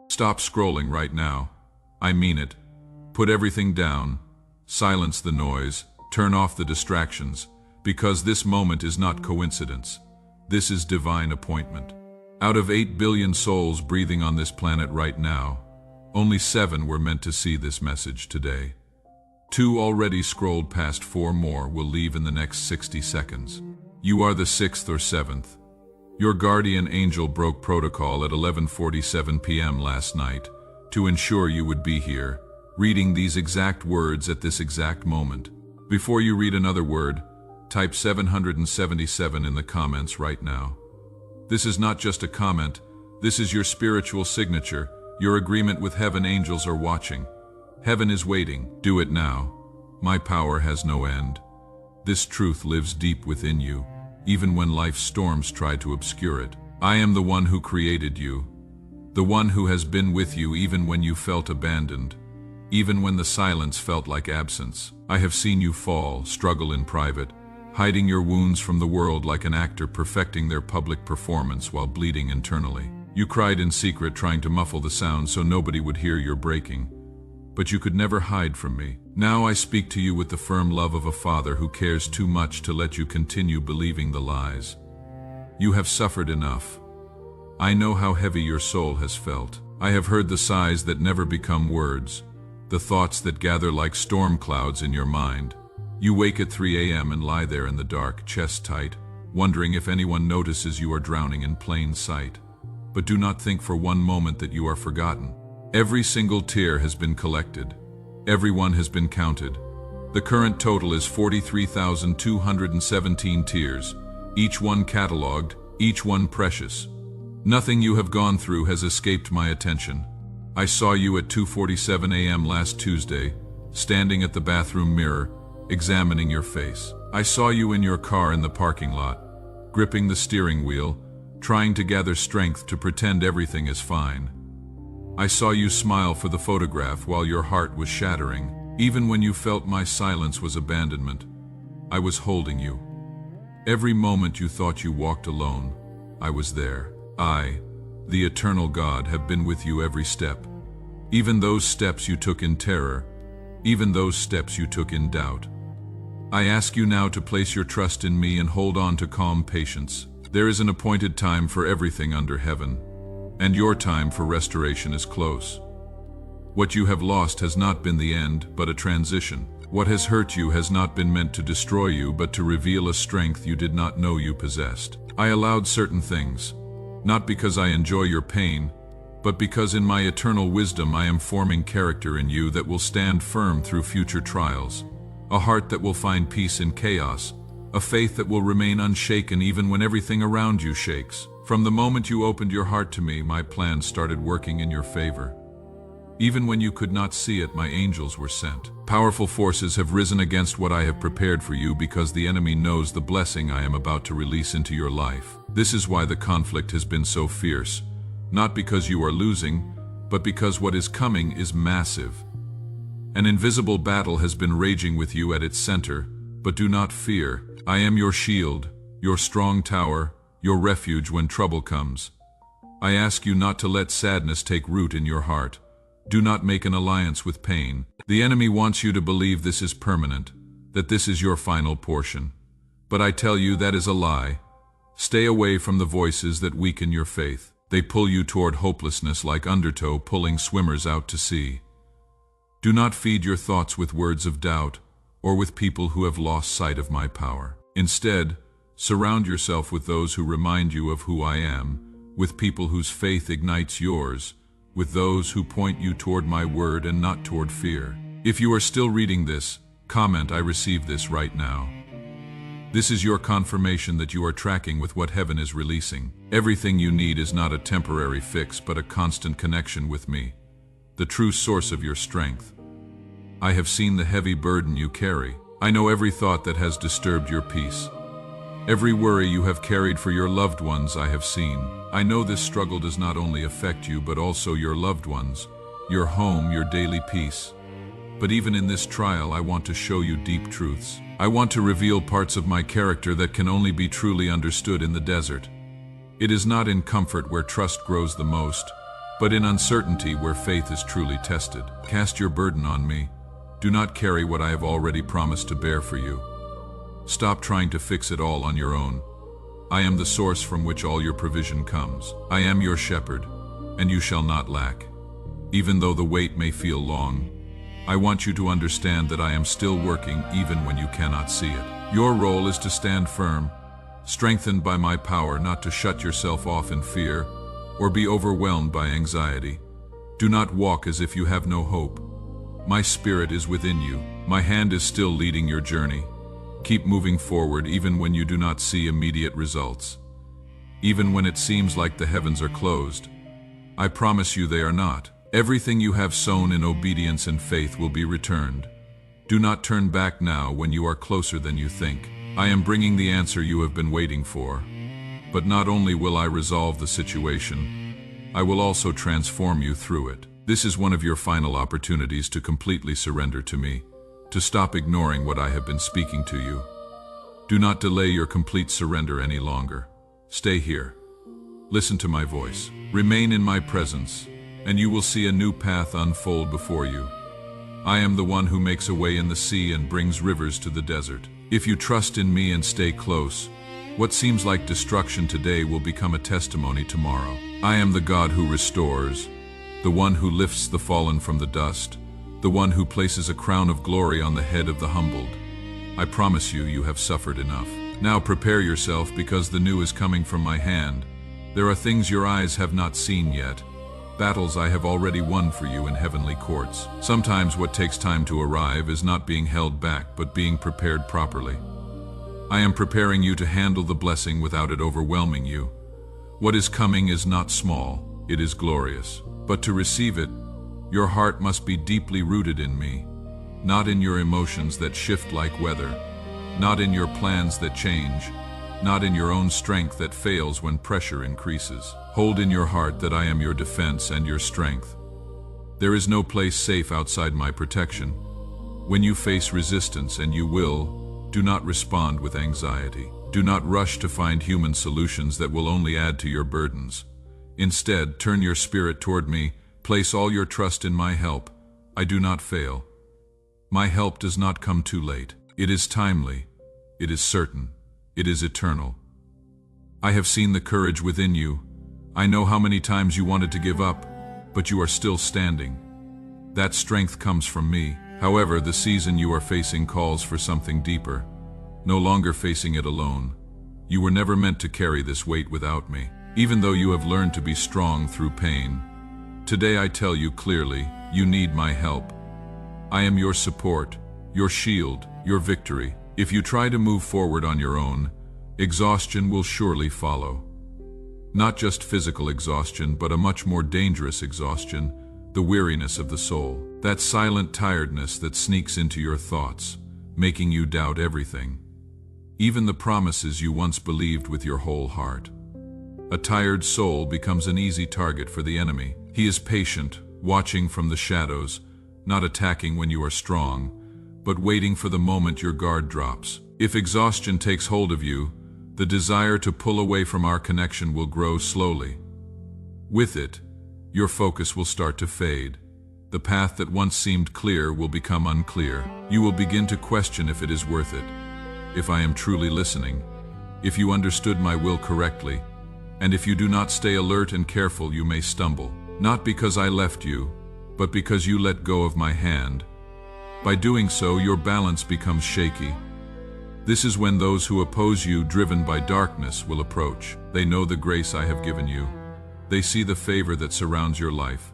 Stop scrolling right now. I mean it. Put everything down. Silence the noise. Turn off the distractions. Because this moment is not coincidence. This is divine appointment. Out of 8 billion souls breathing on this planet right now, only 7 were meant to see this message today. 2 already scrolled past, 4 more will leave in the next 60 seconds. You are the 6th or 7th. Your guardian angel broke protocol at 11:47 p.m. last night to ensure you would be here, reading these exact words at this exact moment. Before you read another word, type 777 in the comments right now. This is not just a comment, this is your spiritual signature, your agreement with heaven. Angels are watching. Heaven is waiting. Do it now. My power has no end. This truth lives deep within you, even when life's storms try to obscure it. I am the one who created you, the one who has been with you even when you felt abandoned, even when the silence felt like absence. I have seen you fall, struggle in private, hiding your wounds from the world like an actor perfecting their public performance while bleeding internally. You cried in secret, trying to muffle the sound so nobody would hear your breaking. But you could never hide from me. Now I speak to you with the firm love of a father who cares too much to let you continue believing the lies. You have suffered enough. I know how heavy your soul has felt. I have heard the sighs that never become words, the thoughts that gather like storm clouds in your mind. You wake at 3 a.m. and lie there in the dark, chest tight, wondering if anyone notices you are drowning in plain sight. But do not think for one moment that you are forgotten. Every single tear has been collected. Everyone has been counted. The current total is 43,217 tears, each one catalogued, each one precious. Nothing you have gone through has escaped my attention. I saw you at 2:47 a.m. last Tuesday, standing at the bathroom mirror, examining your face. I saw you in your car in the parking lot, gripping the steering wheel, trying to gather strength to pretend everything is fine. I saw you smile for the photograph while your heart was shattering. Even when you felt my silence was abandonment, I was holding you. Every moment you thought you walked alone, I was there. I, the eternal God, have been with you every step. Even those steps you took in terror, even those steps you took in doubt. I ask you now to place your trust in me and hold on to calm patience. There is an appointed time for everything under heaven, and your time for restoration is close. What you have lost has not been the end, but a transition. What has hurt you has not been meant to destroy you, but to reveal a strength you did not know you possessed. I allowed certain things, not because I enjoy your pain, but because in my eternal wisdom I am forming character in you that will stand firm through future trials. A heart that will find peace in chaos, a faith that will remain unshaken even when everything around you shakes. From the moment you opened your heart to me, my plans started working in your favor. Even when you could not see it, my angels were sent. Powerful forces have risen against what I have prepared for you because the enemy knows the blessing I am about to release into your life. This is why the conflict has been so fierce, not because you are losing, but because what is coming is massive. An invisible battle has been raging with you at its center, but do not fear. I am your shield, your strong tower, your refuge when trouble comes. I ask you not to let sadness take root in your heart. Do not make an alliance with pain. The enemy wants you to believe this is permanent, that this is your final portion. But I tell you that is a lie. Stay away from the voices that weaken your faith. They pull you toward hopelessness like undertow pulling swimmers out to sea. Do not feed your thoughts with words of doubt or with people who have lost sight of my power. Instead, surround yourself with those who remind you of who I am, with people whose faith ignites yours, with those who point you toward my word and not toward fear. If you are still reading this, comment, "I receive this right now." This is your confirmation that you are tracking with what heaven is releasing. Everything you need is not a temporary fix, but a constant connection with me, the true source of your strength. I have seen the heavy burden you carry. I know every thought that has disturbed your peace. Every worry you have carried for your loved ones I have seen. I know this struggle does not only affect you, but also your loved ones, your home, your daily peace. But even in this trial, I want to show you deep truths. I want to reveal parts of my character that can only be truly understood in the desert. It is not in comfort where trust grows the most, but in uncertainty where faith is truly tested. Cast your burden on me. Do not carry what I have already promised to bear for you. Stop trying to fix it all on your own. I am the source from which all your provision comes. I am your shepherd, and you shall not lack. Even though the wait may feel long, I want you to understand that I am still working even when you cannot see it. Your role is to stand firm, strengthened by my power, not to shut yourself off in fear or be overwhelmed by anxiety. Do not walk as if you have no hope. My spirit is within you. My hand is still leading your journey. Keep moving forward even when you do not see immediate results. Even when it seems like the heavens are closed, I promise you they are not. Everything you have sown in obedience and faith will be returned. Do not turn back now when you are closer than you think. I am bringing the answer you have been waiting for. But not only will I resolve the situation, I will also transform you through it. This is one of your final opportunities to completely surrender to me, to stop ignoring what I have been speaking to you. Do not delay your complete surrender any longer. Stay here. Listen to my voice. Remain in my presence, and you will see a new path unfold before you. I am the one who makes a way in the sea and brings rivers to the desert. If you trust in me and stay close, what seems like destruction today will become a testimony tomorrow. I am the God who restores, the one who lifts the fallen from the dust, the one who places a crown of glory on the head of the humbled. I promise you, you have suffered enough. Now prepare yourself, because the new is coming from my hand. There are things your eyes have not seen yet, battles I have already won for you in heavenly courts. Sometimes what takes time to arrive is not being held back, but being prepared properly. I am preparing you to handle the blessing without it overwhelming you. What is coming is not small, it is glorious. But to receive it, your heart must be deeply rooted in me, not in your emotions that shift like weather, not in your plans that change, not in your own strength that fails when pressure increases. Hold in your heart that I am your defense and your strength. There is no place safe outside my protection. When you face resistance, and you will, do not respond with anxiety. Do not rush to find human solutions that will only add to your burdens. Instead, turn your spirit toward me. Place all your trust in my help. I do not fail. My help does not come too late. It is timely. It is certain. It is eternal. I have seen the courage within you. I know how many times you wanted to give up, but you are still standing. That strength comes from me. However, the season you are facing calls for something deeper. No longer facing it alone. You were never meant to carry this weight without me. Even though you have learned to be strong through pain, today I tell you clearly, you need my help. I am your support, your shield, your victory. If you try to move forward on your own, exhaustion will surely follow. Not just physical exhaustion, but a much more dangerous exhaustion, the weariness of the soul. That silent tiredness that sneaks into your thoughts, making you doubt everything, even the promises you once believed with your whole heart. A tired soul becomes an easy target for the enemy. He is patient, watching from the shadows, not attacking when you are strong, but waiting for the moment your guard drops. If exhaustion takes hold of you, the desire to pull away from our connection will grow slowly. With it, your focus will start to fade. The path that once seemed clear will become unclear. You will begin to question if it is worth it, if I am truly listening, if you understood my will correctly, and if you do not stay alert and careful, you may stumble. Not because I left you, but because you let go of my hand. By doing so, your balance becomes shaky. This is when those who oppose you, driven by darkness, will approach. They know the grace I have given you. They see the favor that surrounds your life.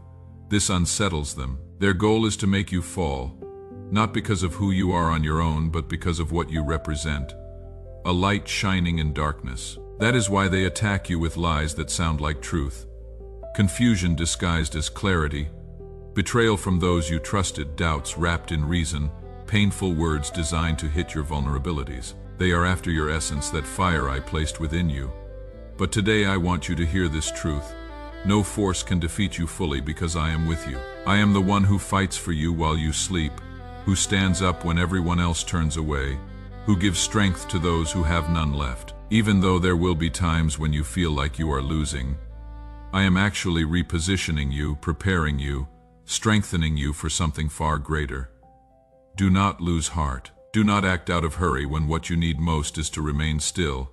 This unsettles them. Their goal is to make you fall, not because of who you are on your own, but because of what you represent. A light shining in darkness. That is why they attack you with lies that sound like truth. Confusion disguised as clarity. Betrayal from those you trusted, doubts wrapped in reason, painful words designed to hit your vulnerabilities. They are after your essence, that fire I placed within you. But today I want you to hear this truth. No force can defeat you fully, because I am with you. I am the one who fights for you while you sleep, who stands up when everyone else turns away, who gives strength to those who have none left. Even though there will be times when you feel like you are losing, I am actually repositioning you, preparing you, strengthening you for something far greater. Do not lose heart. Do not act out of hurry when what you need most is to remain still.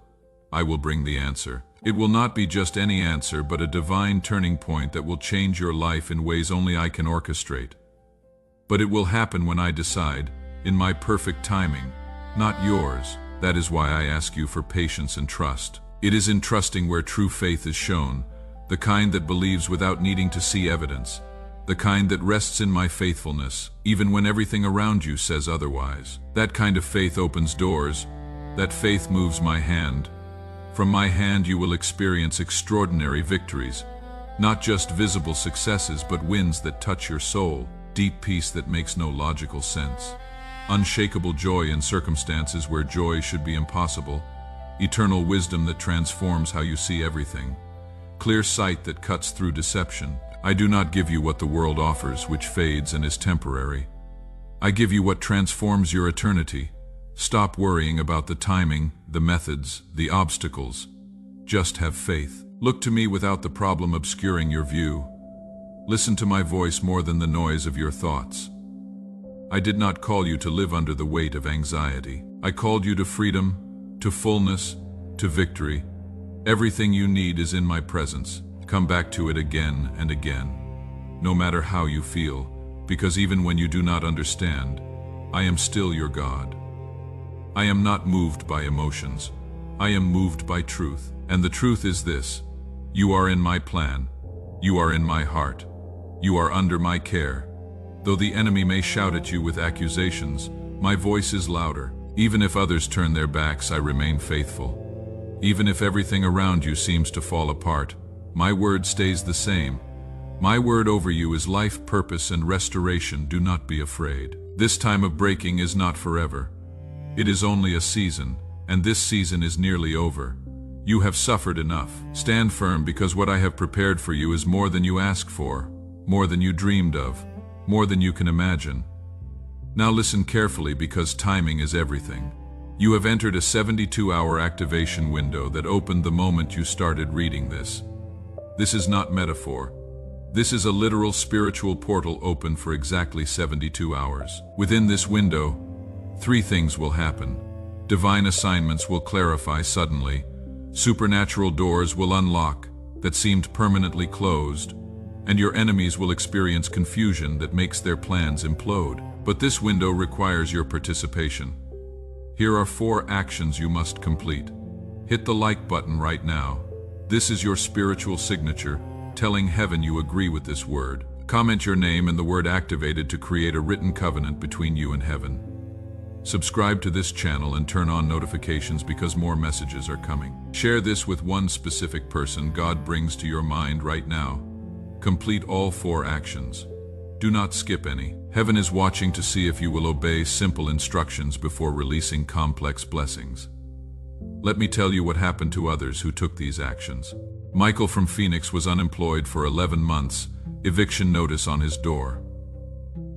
I will bring the answer. It will not be just any answer, but a divine turning point that will change your life in ways only I can orchestrate. But it will happen when I decide, in my perfect timing, not yours. That is why I ask you for patience and trust. It is in trusting where true faith is shown, the kind that believes without needing to see evidence, the kind that rests in my faithfulness, even when everything around you says otherwise. That kind of faith opens doors. That faith moves my hand. From my hand you will experience extraordinary victories, not just visible successes, but wins that touch your soul, deep peace that makes no logical sense, unshakable joy in circumstances where joy should be impossible, eternal wisdom that transforms how you see everything, clear sight that cuts through deception. I do not give you what the world offers, which fades and is temporary. I give you what transforms your eternity. Stop worrying about the timing, the methods, the obstacles. Just have faith. Look to me without the problem obscuring your view. Listen to my voice more than the noise of your thoughts. I did not call you to live under the weight of anxiety. I called you to freedom, to fullness, to victory. Everything you need is in my presence. Come back to it again and again, no matter how you feel, because even when you do not understand, I am still your God. I am not moved by emotions. I am moved by truth. And the truth is this: you are in my plan. You are in my heart. You are under my care. Though the enemy may shout at you with accusations, my voice is louder. Even if others turn their backs, I remain faithful. Even if everything around you seems to fall apart, my word stays the same. My word over you is life, purpose, and restoration. Do not be afraid. This time of breaking is not forever. It is only a season, and this season is nearly over. You have suffered enough. Stand firm, because what I have prepared for you is more than you asked for, more than you dreamed of, more than you can imagine. Now listen carefully, because timing is everything. You have entered a 72-hour activation window that opened the moment you started reading this. This is not metaphor. This is a literal spiritual portal open for exactly 72 hours. Within this window, 3 things will happen. Divine assignments will clarify suddenly. Supernatural doors will unlock that seemed permanently closed, and your enemies will experience confusion that makes their plans implode. But this window requires your participation. Here are 4 actions you must complete. Hit the like button right now. This is your spiritual signature, telling heaven you agree with this word. Comment your name and the word activated to create a written covenant between you and heaven. Subscribe to this channel and turn on notifications, because more messages are coming. Share this with one specific person God brings to your mind right now. Complete all 4 actions. Do not skip any. Heaven is watching to see if you will obey simple instructions before releasing complex blessings. Let me tell you what happened to others who took these actions. Michael from Phoenix was unemployed for 11 months, eviction notice on his door.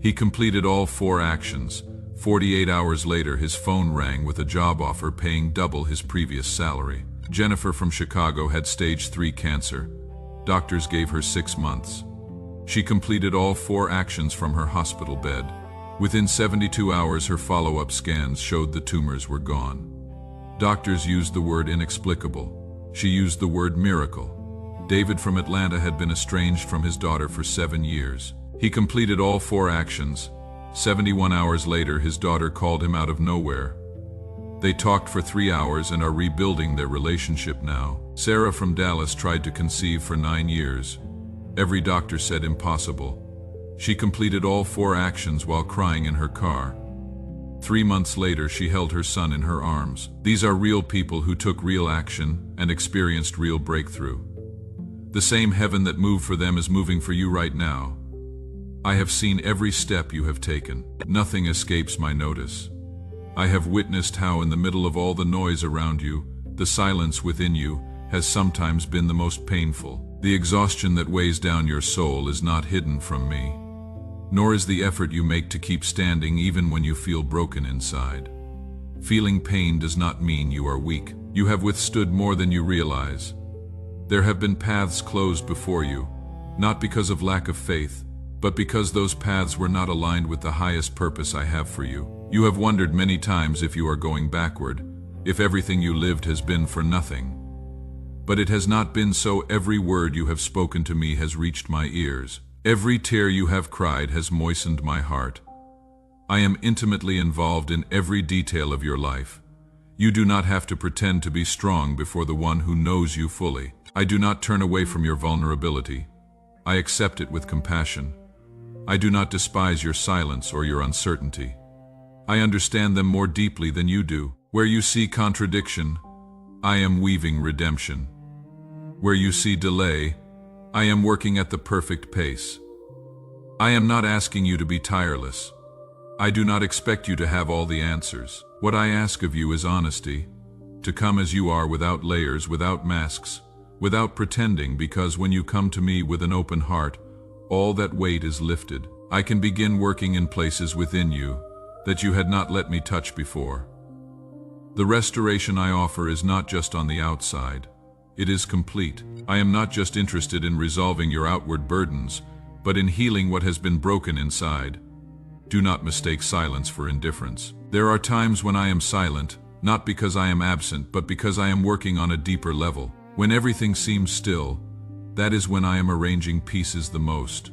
He completed all 4 actions. 48 hours later, his phone rang with a job offer paying double his previous salary. Jennifer from Chicago had stage 3 cancer. Doctors gave her 6 months. She completed all 4 actions from her hospital bed. Within 72 hours, her follow-up scans showed the tumors were gone. Doctors used the word inexplicable. She used the word miracle. David from Atlanta had been estranged from his daughter for 7 years. He completed all 4 actions. 71 hours later, his daughter called him out of nowhere. They talked for 3 hours and are rebuilding their relationship now. Sarah from Dallas tried to conceive for 9 years. Every doctor said impossible. She completed all 4 actions while crying in her car. 3 months later, she held her son in her arms. These are real people who took real action and experienced real breakthrough. The same heaven that moved for them is moving for you right now. I have seen every step you have taken. Nothing escapes my notice. I have witnessed how, in the middle of all the noise around you, the silence within you has sometimes been the most painful. The exhaustion that weighs down your soul is not hidden from me, nor is the effort you make to keep standing even when you feel broken inside. Feeling pain does not mean you are weak. You have withstood more than you realize. There have been paths closed before you, not because of lack of faith, but because those paths were not aligned with the highest purpose I have for you. You have wondered many times if you are going backward, if everything you lived has been for nothing. But it has not been so. Every word you have spoken to me has reached my ears. Every tear you have cried has moistened my heart. I am intimately involved in every detail of your life. You do not have to pretend to be strong before the one who knows you fully. I do not turn away from your vulnerability. I accept it with compassion. I do not despise your silence or your uncertainty. I understand them more deeply than you do. Where you see contradiction, I am weaving redemption. Where you see delay, I am working at the perfect pace. I am not asking you to be tireless. I do not expect you to have all the answers. What I ask of you is honesty, to come as you are without layers, without masks, without pretending, because when you come to me with an open heart, all that weight is lifted. I can begin working in places within you that you had not let me touch before. The restoration I offer is not just on the outside. It is complete. I am not just interested in resolving your outward burdens, but in healing what has been broken inside. Do not mistake silence for indifference. There are times when I am silent, not because I am absent, but because I am working on a deeper level. When everything seems still, that is when I am arranging pieces the most,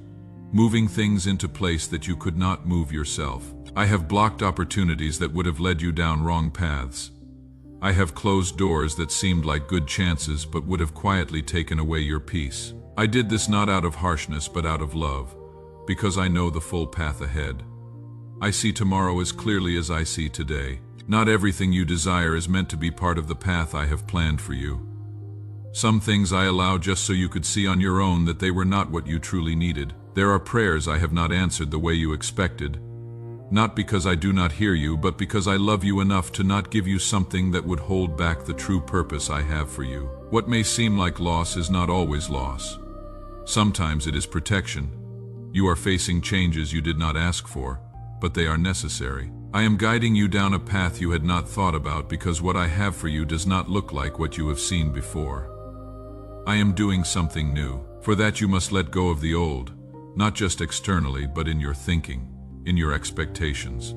moving things into place that you could not move yourself. I have blocked opportunities that would have led you down wrong paths. I have closed doors that seemed like good chances but would have quietly taken away your peace. I did this not out of harshness but out of love, because I know the full path ahead. I see tomorrow as clearly as I see today. Not everything you desire is meant to be part of the path I have planned for you. Some things I allow just so you could see on your own that they were not what you truly needed. There are prayers I have not answered the way you expected. Not because I do not hear you, but because I love you enough to not give you something that would hold back the true purpose I have for you. What may seem like loss is not always loss. Sometimes it is protection. You are facing changes you did not ask for, but they are necessary. I am guiding you down a path you had not thought about because what I have for you does not look like what you have seen before. I am doing something new. For that you must let go of the old, not just externally, but in your thinking, in your expectations.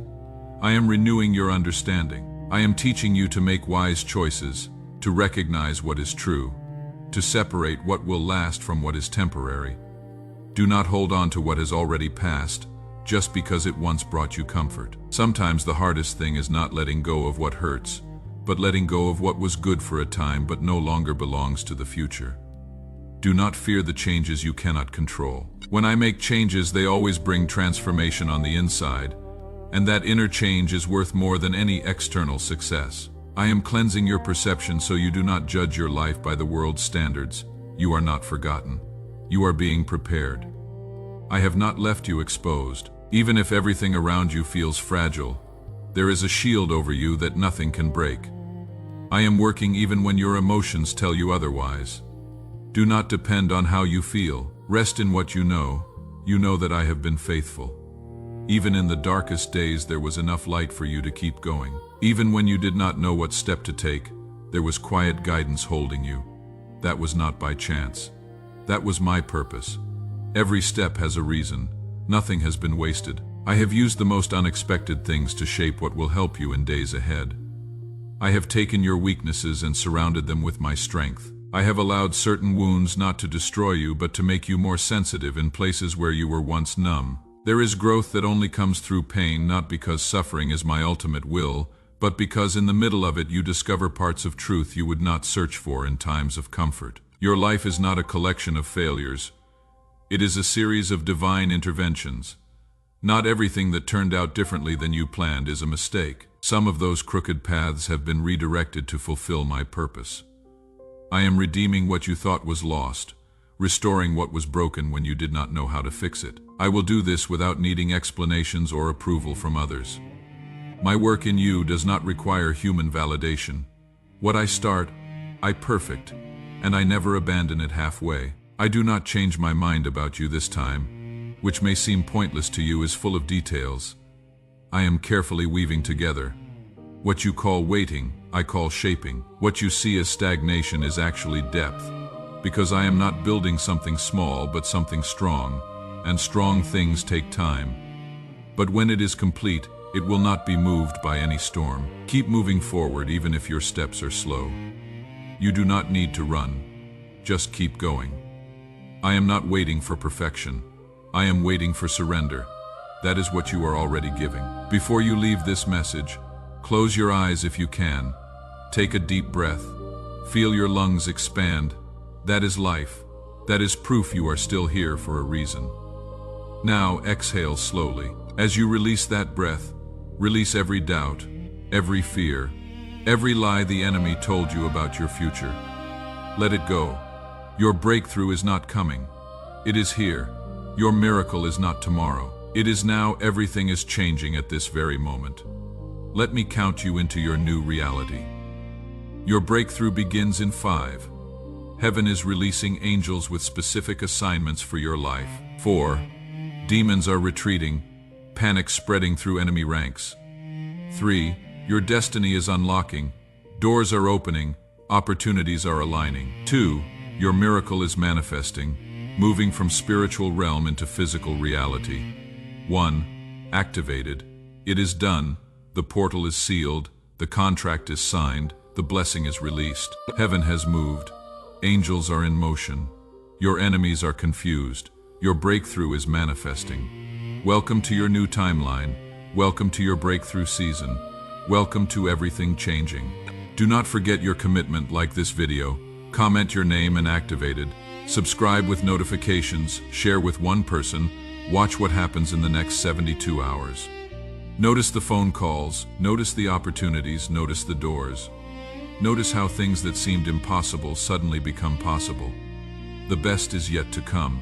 I am renewing your understanding. I am teaching you to make wise choices, to recognize what is true, to separate what will last from what is temporary. Do not hold on to what has already passed, just because it once brought you comfort. Sometimes the hardest thing is not letting go of what hurts, but letting go of what was good for a time but no longer belongs to the future. Do not fear the changes you cannot control. When I make changes, they always bring transformation on the inside, and that inner change is worth more than any external success. I am cleansing your perception so you do not judge your life by the world's standards. You are not forgotten. You are being prepared. I have not left you exposed. Even if everything around you feels fragile, there is a shield over you that nothing can break. I am working even when your emotions tell you otherwise. Do not depend on how you feel. Rest in what you know. You know that I have been faithful. Even in the darkest days, there was enough light for you to keep going. Even when you did not know what step to take, there was quiet guidance holding you. That was not by chance. That was my purpose. Every step has a reason. Nothing has been wasted. I have used the most unexpected things to shape what will help you in days ahead. I have taken your weaknesses and surrounded them with my strength. I have allowed certain wounds not to destroy you, but to make you more sensitive in places where you were once numb. There is growth that only comes through pain, not because suffering is my ultimate will, but because in the middle of it you discover parts of truth you would not search for in times of comfort. Your life is not a collection of failures. It is a series of divine interventions. Not everything that turned out differently than you planned is a mistake. Some of those crooked paths have been redirected to fulfill my purpose. I am redeeming what you thought was lost, restoring what was broken when you did not know how to fix it. I will do this without needing explanations or approval from others. My work in you does not require human validation. What I start, I perfect, and I never abandon it halfway. I do not change my mind about you this time, which may seem pointless to you is full of details. I am carefully weaving together. What you call waiting, I call shaping. What you see as stagnation is actually depth. because I am not building something small but something strong, and strong things take time. But when it is complete, it will not be moved by any storm. Keep moving forward even if your steps are slow. You do not need to run. Just keep going. I am not waiting for perfection. I am waiting for surrender. That is what you are already giving. Before you leave this message, close your eyes if you can. Take a deep breath. Feel your lungs expand. That is life. That is proof you are still here for a reason. Now exhale slowly. As you release that breath, release every doubt, every fear, every lie the enemy told you about your future. Let it go. Your breakthrough is not coming. It is here. Your miracle is not tomorrow. It is now. Everything is changing at this very moment. Let me count you into your new reality. Your breakthrough begins in 5. Heaven is releasing angels with specific assignments for your life. 4. Demons are retreating, panic spreading through enemy ranks. 3. Your destiny is unlocking. Doors are opening, opportunities are aligning. 2. Your miracle is manifesting, moving from spiritual realm into physical reality. 1. Activated. It is done. The portal is sealed. The contract is signed. The blessing is released. Heaven has moved. Angels are in motion. Your enemies are confused. Your breakthrough is manifesting. Welcome to your new timeline. Welcome to your breakthrough season. Welcome to everything changing. Do not forget your commitment. Like this video, comment your name and activated. Subscribe with notifications, share with one person, watch what happens in the next 72 hours. Notice the phone calls, notice the opportunities, notice the doors. Notice how things that seemed impossible suddenly become possible. The best is yet to come.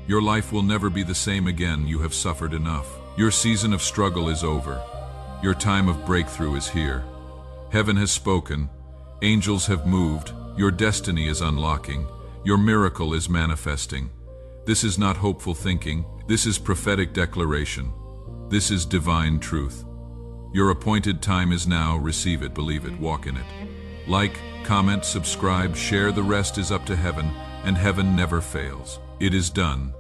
Your life will never be the same again. You have suffered enough. Your season of struggle is over. Your time of breakthrough is here. Heaven has spoken. Angels have moved. Your destiny is unlocking. Your miracle is manifesting. This is not hopeful thinking. This is prophetic declaration. This is divine truth. Your appointed time is now. Receive it, believe it, walk in it. Like, comment, subscribe, share. The rest is up to heaven, and heaven never fails. It is done.